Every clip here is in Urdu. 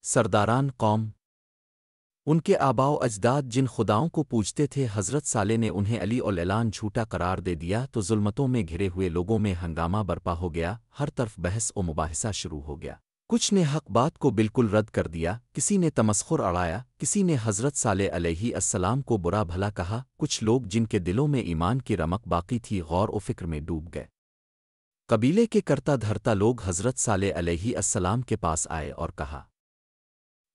سرداران قوم، ان کے آباء و اجداد جن خداؤں کو پوجتے تھے حضرت صالح نے انہیں علی اور اعلان جھوٹا قرار دے دیا تو ظلمتوں میں گھرے ہوئے لوگوں میں ہنگامہ برپا ہو گیا، ہر طرف بحث و مباحثہ شروع ہو گیا۔ کچھ نے حق بات کو بالکل رد کر دیا، کسی نے تمسخر اڑایا، کسی نے حضرت صالح علیہ السلام کو برا بھلا کہا، کچھ لوگ جن کے دلوں میں ایمان کی رمق باقی تھی غور و فکر میں ڈوب گئے۔ قبیلے کے کرتا دھرتا لوگ حضرت صالح علیہ السلام کے پاس آئے اور کہا،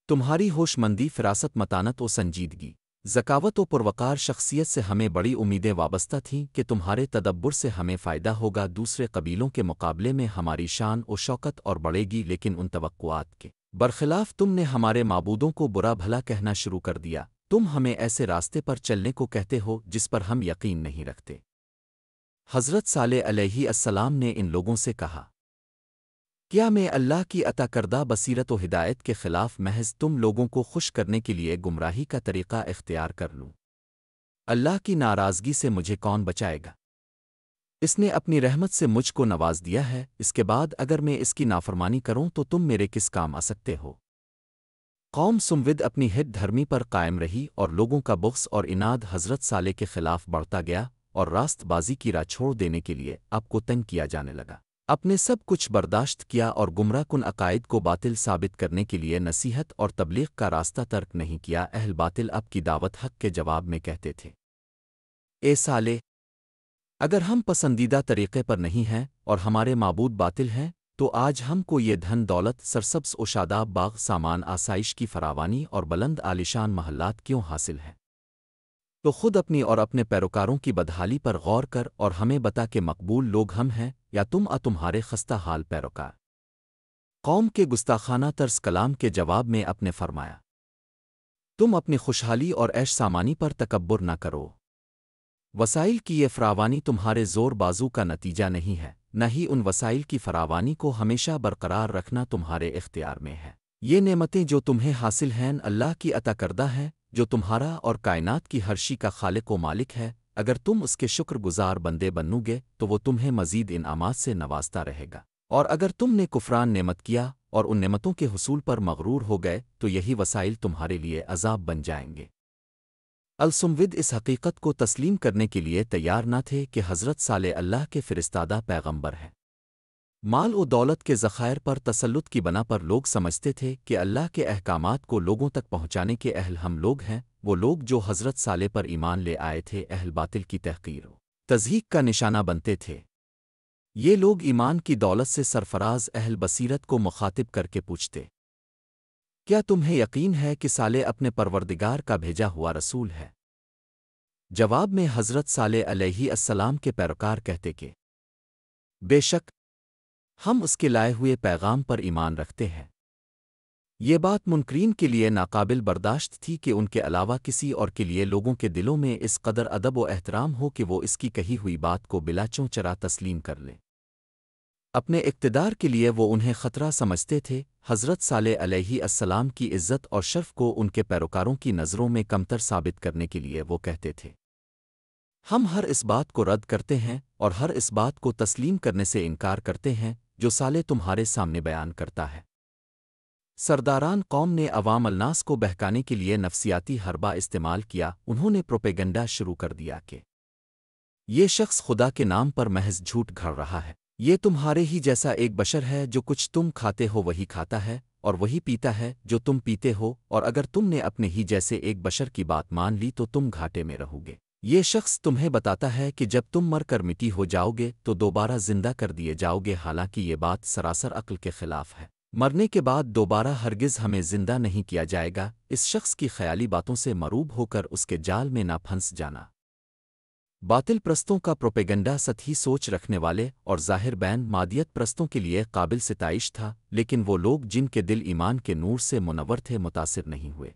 تمہاری ہوش مندی، فراست، متانت و سنجیدگی، ذکاوت و پروقار شخصیت سے ہمیں بڑی امیدیں وابستہ تھیں کہ تمہارے تدبر سے ہمیں فائدہ ہوگا، دوسرے قبیلوں کے مقابلے میں ہماری شان و شوکت اور بڑھے گی، لیکن ان توقعات کے برخلاف تم نے ہمارے معبودوں کو برا بھلا کہنا شروع کر دیا، تم ہمیں ایسے راستے پر چلنے کو کہتے ہو جس پر ہم یقین نہیں رکھتے۔ حضرت صالح علیہ السلام نے ان لوگوں سے کہا، کیا میں اللہ کی عطا کردہ بصیرت و ہدایت کے خلاف محض تم لوگوں کو خوش کرنے کے لیے گمراہی کا طریقہ اختیار کر لوں؟ اللہ کی ناراضگی سے مجھے کون بچائے گا؟ اس نے اپنی رحمت سے مجھ کو نواز دیا ہے، اس کے بعد اگر میں اس کی نافرمانی کروں تو تم میرے کس کام آ سکتے ہو؟ قوم سمود اپنی ہٹ دھرمی پر قائم رہی اور لوگوں کا بغض اور اناد حضرت صالح کے خلاف بڑھتا گیا اور راست بازی کی راہ چھوڑ دینے کے لیے آپ کو تنگ کیا جانے لگا۔ اپنے سب کچھ برداشت کیا اور گمراہ کن عقائد کو باطل ثابت کرنے کے لیے نصیحت اور تبلیغ کا راستہ ترک نہیں کیا۔ اہل باطل اب کی دعوت حق کے جواب میں کہتے تھے، اے صالح، اگر ہم پسندیدہ طریقے پر نہیں ہیں اور ہمارے معبود باطل ہیں تو آج ہم کو یہ دھن دولت، سرسبز و شاداب باغ، سامان، آسائش کی فراوانی اور بلند عالیشان محلات کیوں حاصل ہیں؟ تو خود اپنی اور اپنے پیروکاروں کی بدحالی پر غور کر اور ہمیں بتا کہ مقبول لوگ ہم ہیں یا تمہارے خستہ حال پیروکار؟ قوم کے گستاخانہ طرز کلام کے جواب میں اپنے فرمایا، تم اپنی خوشحالی اور عیش سامانی پر تکبر نہ کرو۔ وسائل کی یہ فراوانی تمہارے زور بازو کا نتیجہ نہیں ہے، نہ ہی ان وسائل کی فراوانی کو ہمیشہ برقرار رکھنا تمہارے اختیار میں ہے۔ یہ نعمتیں جو تمہیں حاصل ہیں اللہ کی عطا کردہ ہیں، جو تمہارا اور کائنات کی ہر شی کا خالق و مالک ہے۔ اگر تم اس کے شکر گزار بندے بنو گے تو وہ تمہیں مزید انعامات سے نوازتا رہے گا، اور اگر تم نے کفران نعمت کیا اور ان نعمتوں کے حصول پر مغرور ہو گئے تو یہی وسائل تمہارے لیے عذاب بن جائیں گے۔ السمود اس حقیقت کو تسلیم کرنے کے لیے تیار نہ تھے کہ حضرت صالح اللہ کے فرستادہ پیغمبر ہیں۔ مال و دولت کے ذخائر پر تسلط کی بنا پر لوگ سمجھتے تھے کہ اللہ کے احکامات کو لوگوں تک پہنچانے کے اہل ہم لوگ ہیں، وہ لوگ جو حضرت صالح پر ایمان لے آئے تھے اہل باطل کی تحقیر و تضحیک کا نشانہ بنتے تھے۔ یہ لوگ ایمان کی دولت سے سرفراز اہل بصیرت کو مخاطب کر کے پوچھتے، کیا تمہیں یقین ہے کہ صالح اپنے پروردگار کا بھیجا ہوا رسول ہے؟ جواب میں حضرت صالح علیہ السلام کے پیروکار کہتے کہ بے شک ہم اس کے لائے ہوئے پیغام پر ایمان رکھتے ہیں۔ یہ بات منکرین کے لیے ناقابل برداشت تھی کہ ان کے علاوہ کسی اور کے لیے لوگوں کے دلوں میں اس قدر ادب و احترام ہو کہ وہ اس کی کہی ہوئی بات کو بلا چونچرا تسلیم کر لیں۔ اپنے اقتدار کے لیے وہ انہیں خطرہ سمجھتے تھے۔ حضرت صالح علیہ السلام کی عزت اور شرف کو ان کے پیروکاروں کی نظروں میں کمتر ثابت کرنے کے لیے وہ کہتے تھے، ہم ہر اس بات کو رد کرتے ہیں اور ہر اس بات کو تسلیم کرنے سے انکار کرتے ہیں جو صالح تمہارے سامنے بیان کرتا ہے۔ سرداران قوم نے عوام الناس کو بہکانے کے لیے نفسیاتی حربہ استعمال کیا۔ انہوں نے پروپیگنڈا شروع کر دیا کہ یہ شخص خدا کے نام پر محض جھوٹ گھڑ رہا ہے، یہ تمہارے ہی جیسا ایک بشر ہے، جو کچھ تم کھاتے ہو وہی کھاتا ہے اور وہی پیتا ہے جو تم پیتے ہو، اور اگر تم نے اپنے ہی جیسے ایک بشر کی بات مان لی تو تم گھاٹے میں رہو گے۔ یہ شخص تمہیں بتاتا ہے کہ جب تم مر کر مٹی ہو جاؤ گے تو دوبارہ زندہ کر دیے جاؤ گے، حالانکہ یہ بات سراسر عقل کے خلاف ہے۔ مرنے کے بعد دوبارہ ہرگز ہمیں زندہ نہیں کیا جائے گا۔ اس شخص کی خیالی باتوں سے مروب ہو کر اس کے جال میں نہ پھنس جانا۔ باطل پرستوں کا پروپیگنڈا سطحی سوچ رکھنے والے اور ظاہر بین مادیت پرستوں کے لیے قابل ستائش تھا، لیکن وہ لوگ جن کے دل ایمان کے نور سے منور تھے متاثر نہیں ہوئے۔